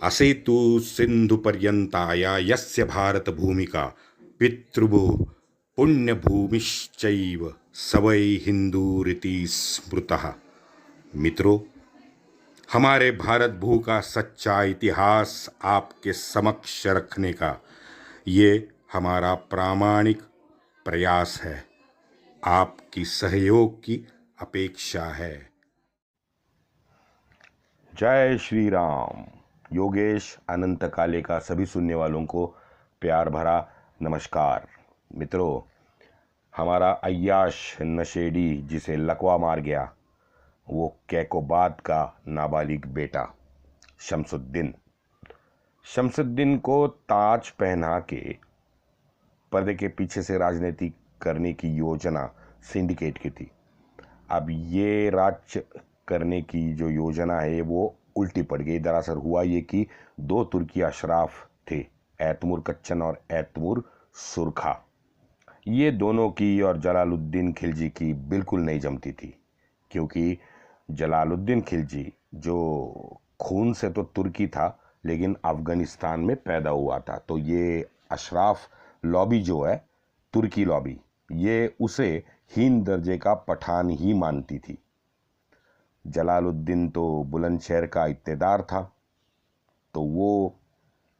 असेतु सिन्धुपर्यन्ताया यस्य भारतभूमिका पितृभूः पुण्यभूमिश्चैव स वै हिन्दूरिति स्मृतः। मित्रों, हमारे भारत भू का सच्चा इतिहास आपके समक्ष रखने का ये हमारा प्रामाणिक प्रयास है। आपकी सहयोग की अपेक्षा है। जय श्री राम। योगेश अनंत काले का सभी सुनने वालों को प्यार भरा नमस्कार। मित्रों, हमारा अय्याश नशेड़ी जिसे लकवा मार गया, वो कैकोबाद का नाबालिग बेटा शमसुद्दीन को ताज पहना के पर्दे के पीछे से राजनीति करने की योजना सिंडिकेट की थी। अब ये राज्य करने की जो योजना है वो उल्टी पड़ गई। दरअसल हुआ ये कि दो तुर्की अशराफ थे, ऐतमुर कच्चन और ऐतमुर सुरखा। ये दोनों की और जलालुद्दीन खिलजी की बिल्कुल नहीं जमती थी, क्योंकि जलालुद्दीन खिलजी जो खून से तो तुर्की था लेकिन अफ़गानिस्तान में पैदा हुआ था, तो ये अशराफ लॉबी जो है, तुर्की लॉबी, ये उसे हीन दर्जे का पठान ही मानती थी। जलालुद्दीन तो बुलंदशहर का इत्तेदार था, तो वो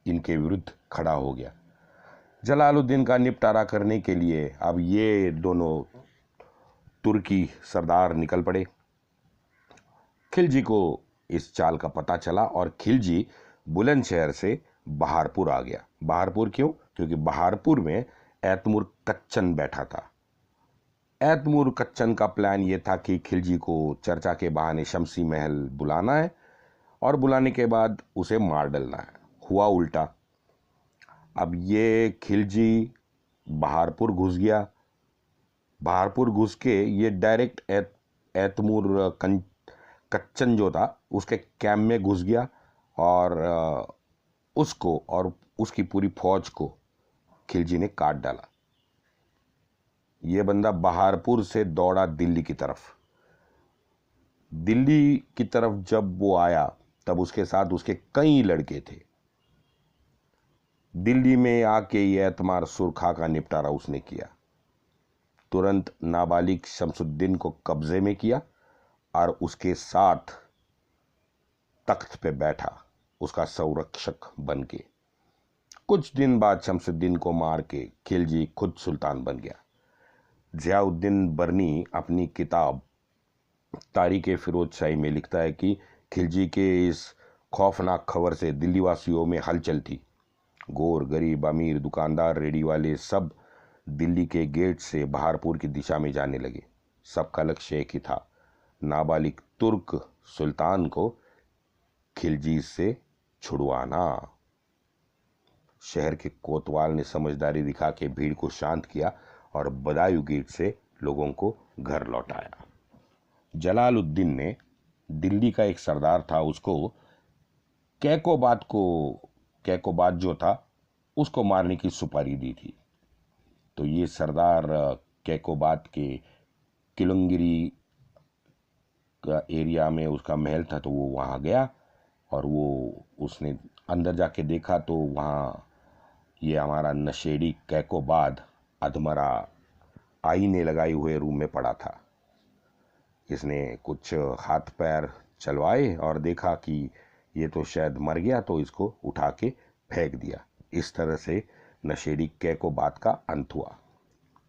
इनके विरुद्ध खड़ा हो गया। जलालुद्दीन का निपटारा करने के लिए अब ये दोनों तुर्की सरदार निकल पड़े। खिलजी को इस चाल का पता चला और खिलजी बुलंदशहर से बहारपुर आ गया। बहारपुर क्यों? क्योंकि बहारपुर में ऐतमुर कच्चन बैठा था। ऐतमुर कच्चन का प्लान ये था कि खिलजी को चर्चा के बहाने शमसी महल बुलाना है और बुलाने के बाद उसे मार डालना है। हुआ उल्टा। अब ये खिलजी बहारपुर घुस गया। बहारपुर घुस के ये डायरेक्ट ऐतमुर कच्चन जो था उसके कैम्प में घुस गया और उसको और उसकी पूरी फौज को खिलजी ने काट डाला। ये बंदा बहारपुर से दौड़ा दिल्ली की तरफ। दिल्ली की तरफ जब वो आया तब उसके साथ उसके कई लड़के थे। दिल्ली में आके ये एतमार सुरखा का निपटारा उसने किया। तुरंत नाबालिग शमसुद्दीन को कब्जे में किया और उसके साथ तख्त पे बैठा, उसका संरक्षक बन के। कुछ दिन बाद शमसुद्दीन को मार के खिलजी खुद सुल्तान बन गया। ज़ियाउद्दीन बरनी अपनी किताब तारीख़ फिरोजशाही में लिखता है कि खिलजी के इस खौफनाक खबर से दिल्ली वासियों में हलचल थी। गोर, गरीब, अमीर, दुकानदार, रेडी वाले सब दिल्ली के गेट से बहारपुर की दिशा में जाने लगे। सबका लक्ष्य एक ही था, नाबालिग तुर्क सुल्तान को खिलजी से छुड़वाना। शहर के कोतवाल ने समझदारी दिखा के भीड़ को शांत किया और बदायूं गेट से लोगों को घर लौटाया। जलालुद्दीन ने दिल्ली का एक सरदार था, उसको कैकोबाद जो था उसको मारने की सुपारी दी थी। तो ये सरदार कैकोबाद के किलंगिरी का एरिया में उसका महल था, तो वो वहाँ गया और वो उसने अंदर जाके देखा तो वहाँ ये हमारा नशेड़ी कैकोबाद अधमरा आईने लगाए हुए रूम में पड़ा था। इसने कुछ हाथ पैर चलवाए और देखा कि ये तो शायद मर गया, तो इसको उठा के फेंक दिया। इस तरह से नशेड़ी कैकोबाद का अंत हुआ।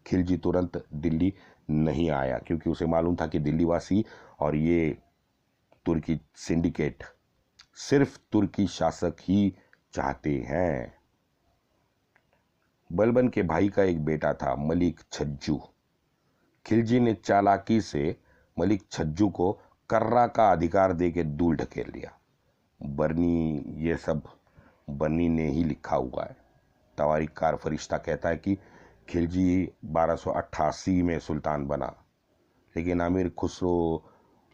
खिलजी तुरंत दिल्ली नहीं आया, क्योंकि उसे मालूम था कि दिल्ली वासी और ये तुर्की सिंडिकेट सिर्फ तुर्की शासक ही चाहते हैं। बलबन के भाई का एक बेटा था, मलिक छज्जू। खिलजी ने चालाकी से मलिक छज्जू को कर्रा का अधिकार दे के दूर ढकेल दिया। ये सब बर्नी ने ही लिखा हुआ है। तवारीखकार फरिश्ता कहता है कि खिलजी 1288 में सुल्तान बना, लेकिन अमीर खुसरो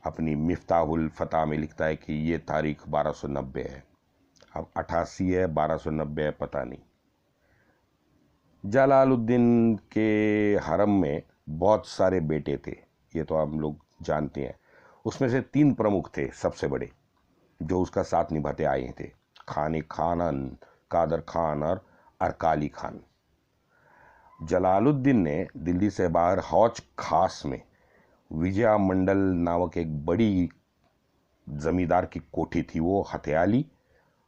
अपनी मिफ्ताहुल फतह में लिखता है कि ये तारीख 1290 है। अब 88 है, 1290 है, पता नहीं। जलालुद्दीन के हरम में बहुत सारे बेटे थे, ये तो हम लोग जानते हैं। उसमें से 3 प्रमुख थे सबसे बड़े, जो उसका साथ निभाते आए थे। खान खानन, कादर खान और अरकाली खान। जलालुद्दीन ने दिल्ली से बाहर हौज खास में विजया मंडल नामक एक बड़ी जमींदार की कोठी थी, वो हथिया ली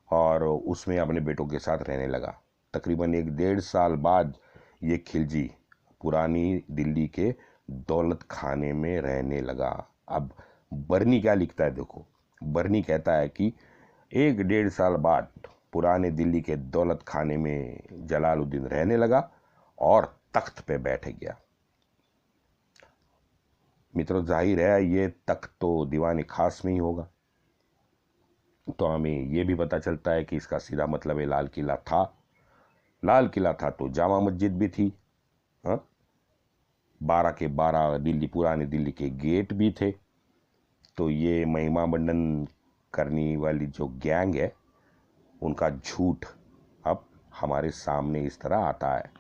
और उसमें अपने बेटों के साथ रहने लगा। तकरीबन 1-1.5 साल बाद ये खिलजी पुरानी दिल्ली के दौलत खाने में रहने लगा। अब बर्नी क्या लिखता है देखो, बर्नी कहता है कि 1-1.5 साल बाद पुराने दिल्ली के दौलत खाने में जलालुद्दीन रहने लगा और तख्त पे बैठ गया। मित्रों, जाहिर है ये तख्त तो दीवान खास में ही होगा, तो हमें ये भी पता चलता है कि इसका सीधा मतलब है लाल किला था। लाल किला था तो जामा मस्जिद भी थी, हाँ, 12 के 12 दिल्ली पुरानी दिल्ली के गेट भी थे। तो ये महिमा मंडन करने वाली जो गैंग है उनका झूठ अब हमारे सामने इस तरह आता है।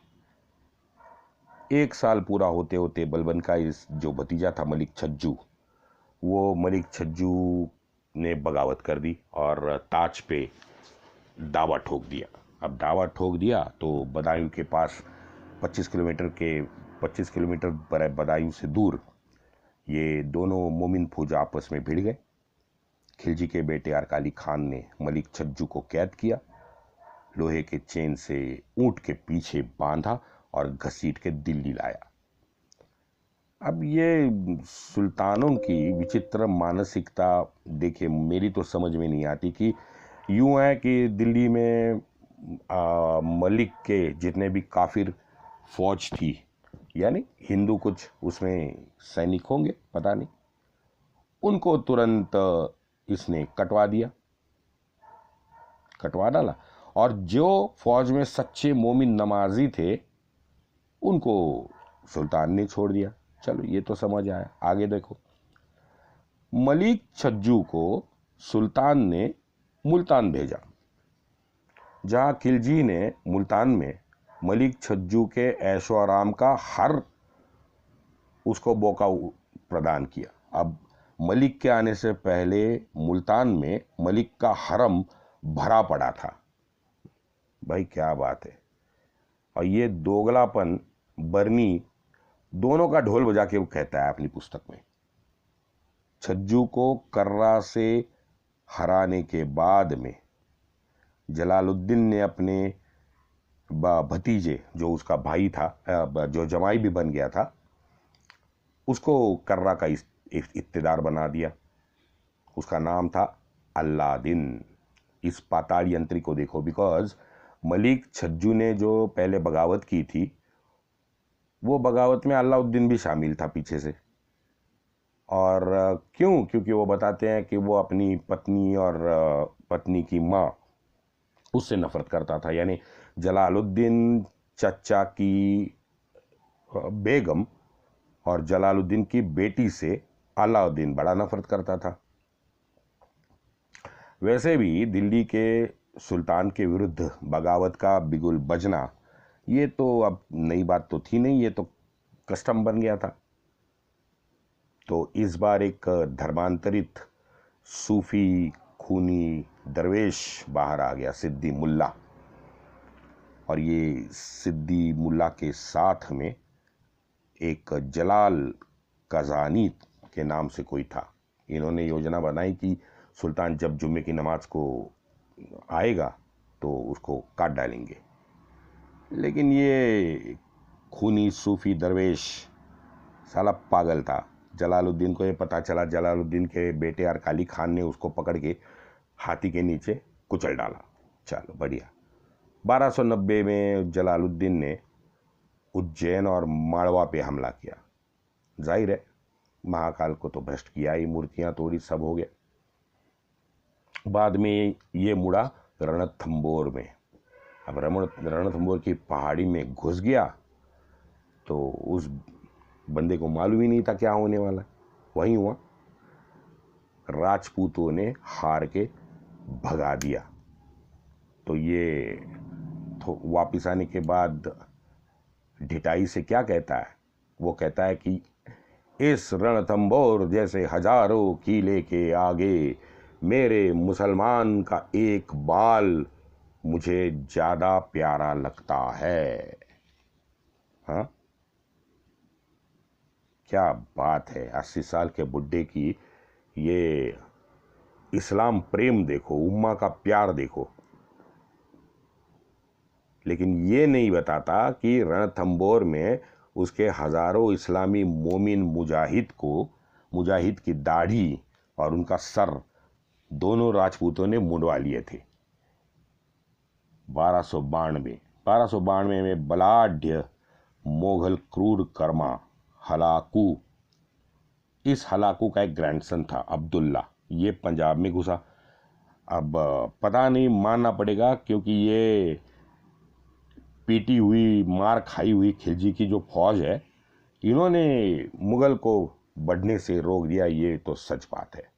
1 साल पूरा होते होते बलबन का इस जो भतीजा था मलिक छज्जू, वो मलिक छज्जू ने बगावत कर दी और ताज पे दावा ठोक दिया। अब दावा ठोक दिया तो बदायूं के पास 25 किलोमीटर बदायूं से दूर ये दोनों मोमिन फौज आपस में भिड़ गए। खिलजी के बेटे अरकाली खान ने मलिक छज्जू को कैद किया, लोहे के चेन से ऊंट के पीछे बांधा और घसीट के दिल्ली लाया। अब ये सुल्तानों की विचित्र मानसिकता देखिए, मेरी तो समझ में नहीं आती कि यूं है कि दिल्ली में मलिक के जितने भी काफिर फौज थी, यानी हिंदू कुछ उसमें सैनिक होंगे पता नहीं, उनको तुरंत इसने कटवा डाला और जो फौज में सच्चे मोमिन नमाजी थे उनको सुल्तान ने छोड़ दिया। चलो ये तो समझ आया, आगे देखो। मलिक छज्जू को सुल्तान ने मुल्तान भेजा, जहां खिलजी ने मुल्तान में मलिक छज्जू के ऐशो आराम का हर उसको मौका प्रदान किया। अब मलिक के आने से पहले मुल्तान में मलिक का हरम भरा पड़ा था। भाई क्या बात है। और ये दोगलापन बर्नी दोनों का ढोल बजा के वो कहता है अपनी पुस्तक में। छज्जू को कर्रा से हराने के बाद में जलालुद्दीन ने अपने भतीजे, जो उसका भाई था, जो जमाई भी बन गया था, उसको कर्रा का इख्तिदार बना दिया। उसका नाम था अल्लादीन। इस पाताल यंत्री को देखो, बिकॉज मलिक छज्जू ने जो पहले बगावत की थी वो बगावत में अलाउद्दीन भी शामिल था पीछे से। और क्यों? क्योंकि वो बताते हैं कि वो अपनी पत्नी और पत्नी की माँ उससे नफरत करता था, यानी जलालुद्दीन चचा की बेगम और जलालुद्दीन की बेटी से अलाउद्दीन बड़ा नफरत करता था। वैसे भी दिल्ली के सुल्तान के विरुद्ध बगावत का बिगुल बजना ये तो अब नई बात तो थी नहीं, ये तो कस्टम बन गया था। तो इस बार एक धर्मांतरित सूफी खूनी दरवेश बाहर आ गया, सिद्दी मुल्ला। और ये सिद्दी मुल्ला के साथ में एक जलाल कज़ानी के नाम से कोई था। इन्होंने योजना बनाई कि सुल्तान जब जुम्मे की नमाज को आएगा तो उसको काट डालेंगे। लेकिन ये खूनी सूफी दरवेश साला पागल था। जलालुद्दीन को ये पता चला, जलालुद्दीन के बेटे अरकाली खान ने उसको पकड़ के हाथी के नीचे कुचल डाला। चलो बढ़िया। 1290 में जलालुद्दीन ने उज्जैन और माड़वा पे हमला किया। जाहिर है महाकाल को तो भ्रष्ट किया ही, मूर्तियां तोड़ी, सब हो गया। बाद में ये मुड़ा रणथंबोर में। अब रणथंबोर की पहाड़ी में घुस गया तो उस बंदे को मालूम ही नहीं था क्या होने वाला। वहीं हुआ, राजपूतों ने हार के भगा दिया। तो ये तो वापिस आने के बाद ढिठाई से क्या कहता है? वो कहता है कि इस रणथंबोर जैसे हजारों किले के आगे मेरे मुसलमान का एक बाल मुझे ज़्यादा प्यारा लगता है। हाँ, क्या बात है। 80 साल के बुड्ढे की ये इस्लाम प्रेम देखो, उम्मा का प्यार देखो। लेकिन ये नहीं बताता कि रणथंबोर में उसके हजारों इस्लामी मोमिन मुजाहिद की दाढ़ी और उनका सर दोनों राजपूतों ने मुंडवा लिए थे। 1292 में बलाढ़ मोगल क्रूर कर्मा हलाकू, इस हलाकू का एक ग्रैंडसन था अब्दुल्ला, ये पंजाब में घुसा। अब पता नहीं, मानना पड़ेगा, क्योंकि ये पीटी हुई मार खाई हुई खिलजी की जो फौज है, इन्होंने मुगल को बढ़ने से रोक दिया, ये तो सच बात है।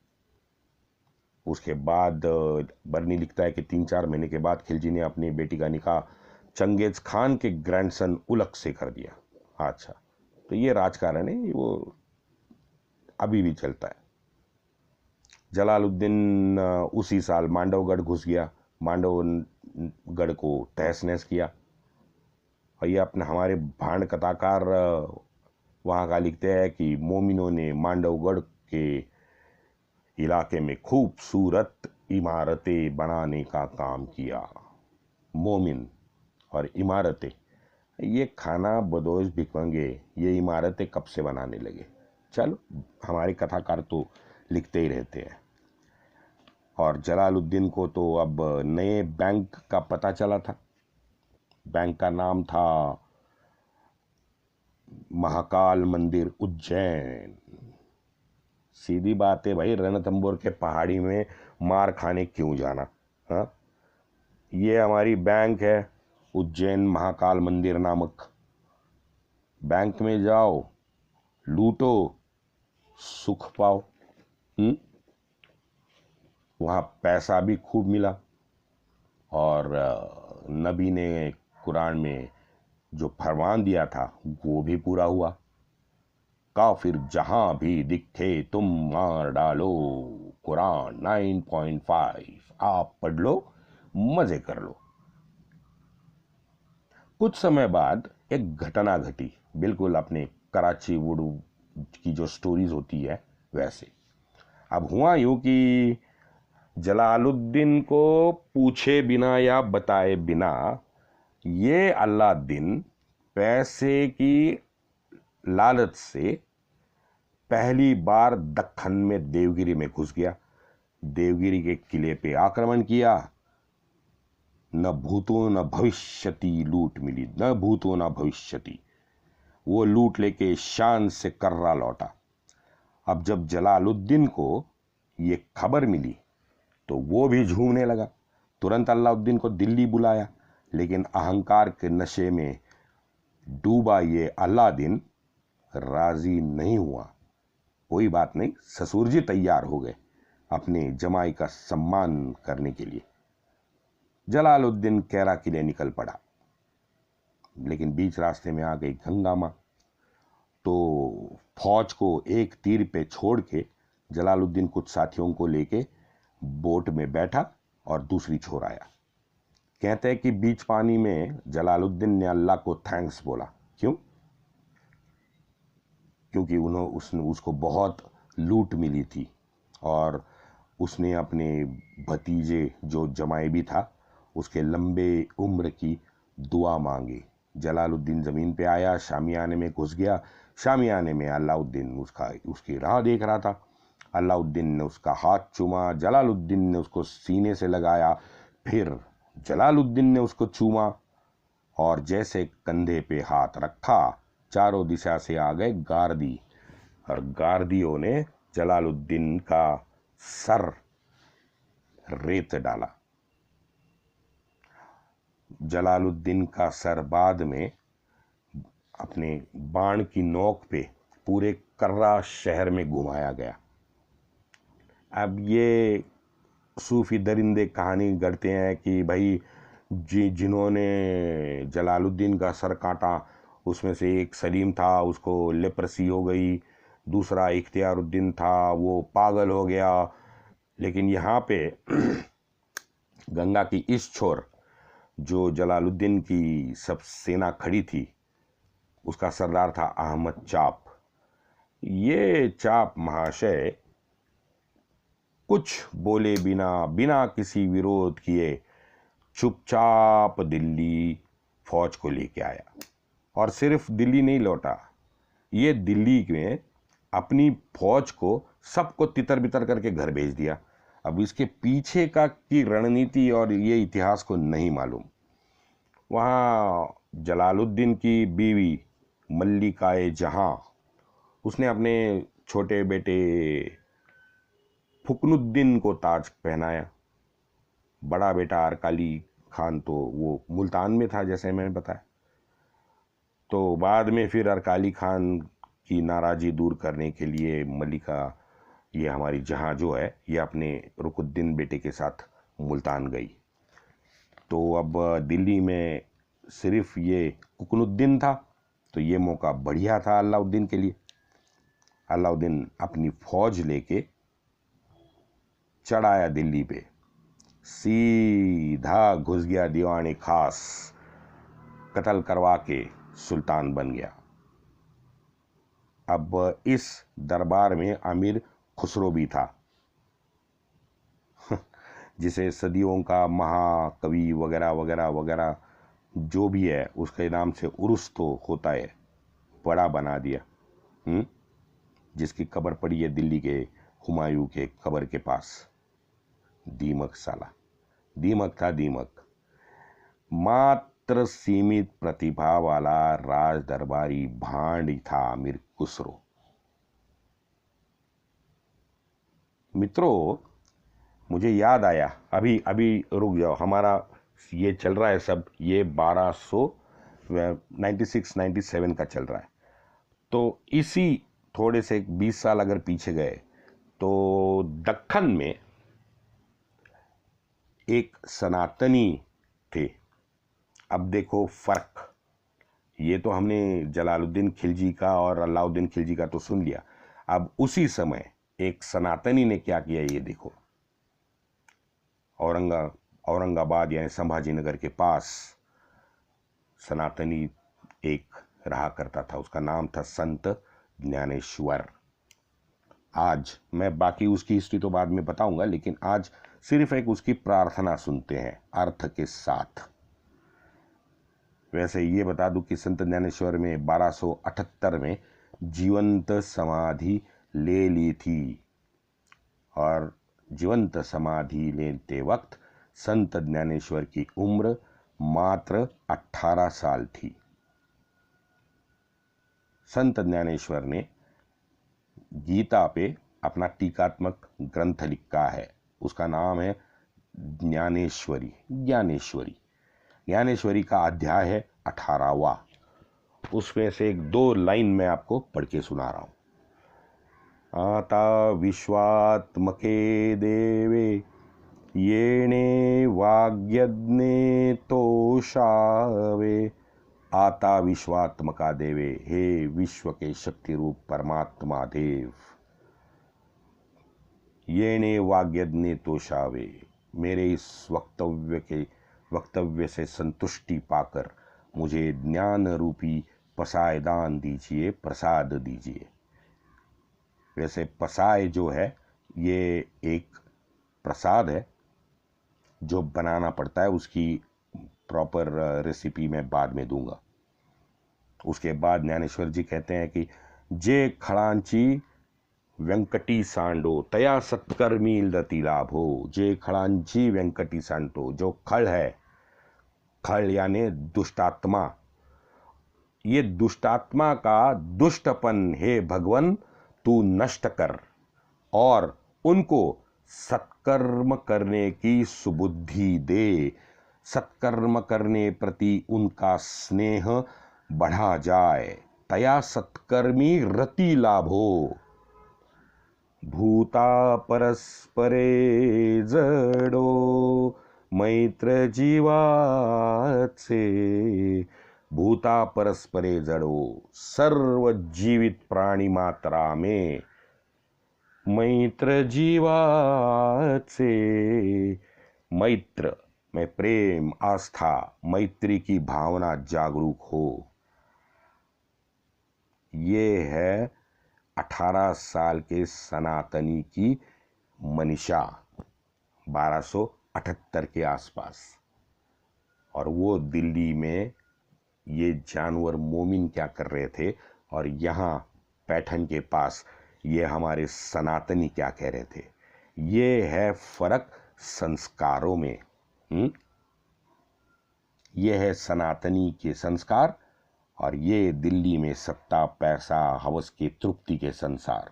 उसके बाद बर्नी लिखता है कि 3-4 महीने के बाद खिलजी ने अपनी बेटी का निकाह चंगेज खान के ग्रैंडसन उलग से कर दिया। अच्छा, तो ये राजकारण है, वो अभी भी चलता है। जलालुद्दीन उसी साल मांडवगढ़ घुस गया, मांडवगढ़ को तहस नहस किया। और ये अपने हमारे भांड कथाकार वहाँ का लिखते हैं कि मोमिनों ने मांडवगढ़ के इलाके में खूबसूरत इमारतें बनाने का काम किया। मोमिन और इमारतें, ये खाना बदोश भिखमंगे ये इमारतें कब से बनाने लगे? चलो, हमारे कथाकार तो लिखते ही रहते हैं। और जलालुद्दीन को तो अब नए बैंक का पता चला था। बैंक का नाम था महाकाल मंदिर उज्जैन। सीधी बात है भाई, रणथंबोर के पहाड़ी में मार खाने क्यों जाना? हाँ, ये हमारी बैंक है उज्जैन महाकाल मंदिर नामक। बैंक में जाओ, लूटो, सुख पाओ। वहाँ पैसा भी खूब मिला। और नबी ने कुरान में जो फरमान दिया था वो भी पूरा हुआ। काफिर जहां भी दिखे तुम मार डालो। कुरान 9.5 आप पढ़ लो, मजे कर लो। कुछ समय बाद एक घटना घटी, बिल्कुल अपने कराची वुड की जो स्टोरीज होती है वैसे। अब हुआ यूं कि जलालुद्दीन को पूछे बिना या बताए बिना ये अलाउद्दीन पैसे की लालच से पहली बार दक्खन में देवगिरी में घुस गया। देवगिरी के किले पे आक्रमण किया। न भूतो न भविष्यति लूट मिली, न भूतो न भविष्यति। वो लूट लेके शान से कर्रा लौटा। अब जब जलालुद्दीन को ये खबर मिली तो वो भी झूमने लगा। तुरंत अलाउद्दीन को दिल्ली बुलाया, लेकिन अहंकार के नशे में डूबा ये अलाउद्दीन राजी नहीं हुआ। कोई बात नहीं, ससुर जी तैयार हो गए अपने जमाई का सम्मान करने के लिए। जलालुद्दीन कैरा किले निकल पड़ा, लेकिन बीच रास्ते में आ गई गंगा मां। तो फौज को एक तीर पे छोड़ के जलालुद्दीन कुछ साथियों को लेके बोट में बैठा और दूसरी छोर आया। कहते हैं कि बीच पानी में जलालुद्दीन ने अल्लाह को थैंक्स बोला। क्यों? क्योंकि उसको बहुत लूट मिली थी और उसने अपने भतीजे जो जमाई भी था उसके लंबे उम्र की दुआ मांगी। जलालुद्दीन ज़मीन पे आया, शामियाने में घुस गया। शामियाने में अलाउद्दीन उसकी राह देख रहा था। अलाउद्दीन ने उसका हाथ चूमा, जलालुद्दीन ने उसको सीने से लगाया, फिर जलालुद्दीन ने उसको चूमा और जैसे कंधे पे हाथ रखा चारों दिशा से आ गए गार्दी और गार्दियों ने जलालुद्दीन का सर रेत डाला। जलालुद्दीन का सर बाद में अपने बाण की नोक पे पूरे कर्रा शहर में घुमाया गया। अब ये सूफी दरिंदे कहानी गढ़ते हैं कि भाई जिन्होंने जलालुद्दीन का सर काटा उसमें से एक सलीम था, उसको लेप्रसी हो गई। दूसरा इख्तियारुद्दीन था, वो पागल हो गया। लेकिन यहाँ पे गंगा की इस छोर जो जलालुद्दीन की सब सेना खड़ी थी, उसका सरदार था अहमद चाप। ये चाप महाशय कुछ बोले बिना बिना किसी विरोध किए चुपचाप दिल्ली फौज को लेके आया, और सिर्फ दिल्ली नहीं लौटा, ये दिल्ली में अपनी फौज को सबको तितर बितर करके घर भेज दिया। अब इसके पीछे का की रणनीति और ये इतिहास को नहीं मालूम। वहाँ जलालुद्दीन की बीवी मल्लिकाए जहाँ, उसने अपने छोटे बेटे फुकनुद्दीन को ताज पहनाया। बड़ा बेटा अरकाली खान तो वो मुल्तान में था, जैसे मैंने बताया। तो बाद में फिर अरकाली खान की नाराज़ी दूर करने के लिए मल्लिका, ये हमारी जहाँ जो है, ये अपने रुकुद्दीन बेटे के साथ मुल्तान गई। तो अब दिल्ली में सिर्फ ये कुकनुद्दीन था, तो ये मौका बढ़िया था अलाउद्दीन के लिए। अलाउद्दीन अपनी फौज लेके चढ़ाया दिल्ली पे, सीधा घुस गया दीवाने खास, कत्ल करवा के सुल्तान बन गया। अब इस दरबार में अमीर खुसरो भी था, जिसे सदियों का महाकवि वगैरह वगैरह वगैरह जो भी है उसके नाम से उर्स तो होता है, बड़ा बना दिया। जिसकी कब्र पड़ी है दिल्ली के हुमायूं के कब्र के पास। दीमक साला, दीमक था दीमक। मात्र सीमित प्रतिभा वाला राज दरबारी भांड था अमीर खुसरो। मित्रों, मुझे याद आया, अभी अभी रुक जाओ, हमारा ये चल रहा है सब, ये 1296-97 का चल रहा है। तो इसी थोड़े से 20 साल अगर पीछे गए तो दक्कन में एक सनातनी थे। अब देखो फर्क, ये तो हमने जलालुद्दीन खिलजी का और अलाउद्दीन खिलजी का तो सुन लिया। अब उसी समय एक सनातनी ने क्या किया, ये देखो। औरंगाबाद यानी संभाजी नगर के पास सनातनी एक रहा करता था, उसका नाम था संत ज्ञानेश्वर। आज मैं बाकी उसकी हिस्ट्री तो बाद में बताऊंगा, लेकिन आज सिर्फ एक उसकी प्रार्थना सुनते हैं अर्थ के साथ। वैसे ये बता दूं कि संत ज्ञानेश्वर में 1278 में जीवंत समाधि ले ली थी, और जीवंत समाधि लेते वक्त संत ज्ञानेश्वर की उम्र मात्र 18 साल थी। संत ज्ञानेश्वर ने गीता पे अपना टीकात्मक ग्रंथ लिखा है, उसका नाम है ज्ञानेश्वरी। ज्ञानेश्वरी ज्ञानेश्वरी का अध्याय है 18वां। उसमें से एक दो लाइन मैं आपको पढ़ के सुना रहा हूँ। आता विश्वात्मके देवे येने वाग्यज्ञे तोषावे। आता विश्वात्मका देवे, हे विश्व के शक्ति रूप परमात्मा देव। येने वाग्यज्ञे तोषावे, मेरे इस वक्तव्य से संतुष्टि पाकर मुझे ज्ञान रूपी पसायदान दीजिए, प्रसाद दीजिए। वैसे पसाय जो है ये एक प्रसाद है जो बनाना पड़ता है, उसकी प्रॉपर रेसिपी मैं बाद में दूंगा। उसके बाद ज्ञानेश्वर जी कहते हैं कि जे खड़ांची वेंकटी सांडो तया सत्कर्मी लती लाभो। जे खड़ांची वेंकटी सांडो, जो खड़ है, खड़ यानी दुष्टात्मा, ये दुष्टात्मा का दुष्टपन हे भगवन तू नष्ट कर, और उनको सत्कर्म करने की सुबुद्धि दे। सत्कर्म करने प्रति उनका स्नेह बढ़ा जाए। तया सत्कर्मी रति लाभो। भूता परस्परे जडो मैत्र जीवात से। भूता परस्परे जडो, सर्व जीवित प्राणी मात्रा में मैत्र जीवाचे। मैत्र में प्रेम, आस्था, मैत्री की भावना जागरूक हो। ये है 18 साल के सनातनी की मनीषा, 1278 के आसपास। और वो दिल्ली में ये जानवर मोमिन क्या कर रहे थे, और यहाँ पैठन के पास ये हमारे सनातनी क्या कह रहे थे। ये है फर्क संस्कारों में। ये है सनातनी के संस्कार, और ये दिल्ली में सत्ता, पैसा, हवस की तृप्ति के संस्कार।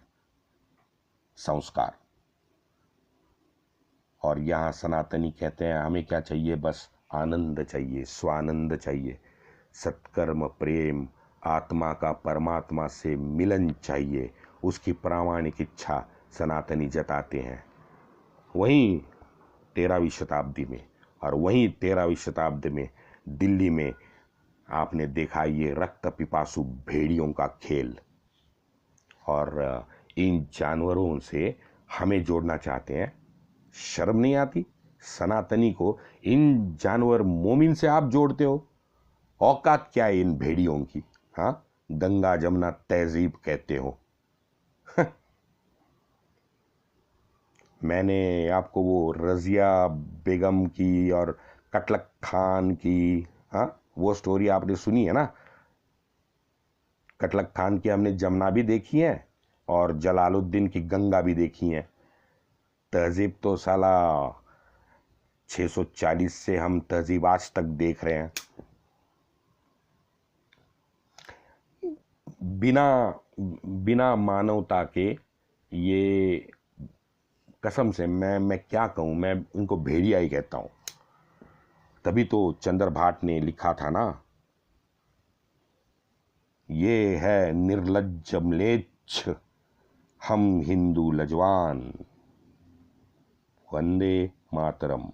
और यहाँ सनातनी कहते हैं हमें क्या चाहिए, बस आनंद चाहिए, स्वानंद चाहिए, सत्कर्म, प्रेम, आत्मा का परमात्मा से मिलन चाहिए, उसकी प्रामाणिक इच्छा सनातनी जताते हैं। वहीं 13वीं शताब्दी में, और वहीं 13वीं शताब्दी में दिल्ली में आपने देखा ये रक्त पिपासु भेड़ियों का खेल। और इन जानवरों से हमें जोड़ना चाहते हैं। शर्म नहीं आती सनातनी को? इन जानवर मोमिन से आप जोड़ते हो। औकात क्या है इन भेड़ियों की? हाँ, गंगा जमुना तहजीब कहते हो। मैंने आपको वो रजिया बेगम की और कटलक खान की, हाँ, वो स्टोरी आपने सुनी है ना। कटलक खान की हमने जमुना भी देखी है और जलालुद्दीन की गंगा भी देखी है। तहजीब तो साला 640 से हम तहजीब आज तक देख रहे हैं। बिना मानवता के ये, कसम से मैं क्या कहूँ, मैं इनको भेड़िया ही कहता हूँ। तभी तो चंद्र भाट ने लिखा था ना, ये है निर्लज्ज म्लेच्छ, हम हिंदू लजवान। वंदे मातरम।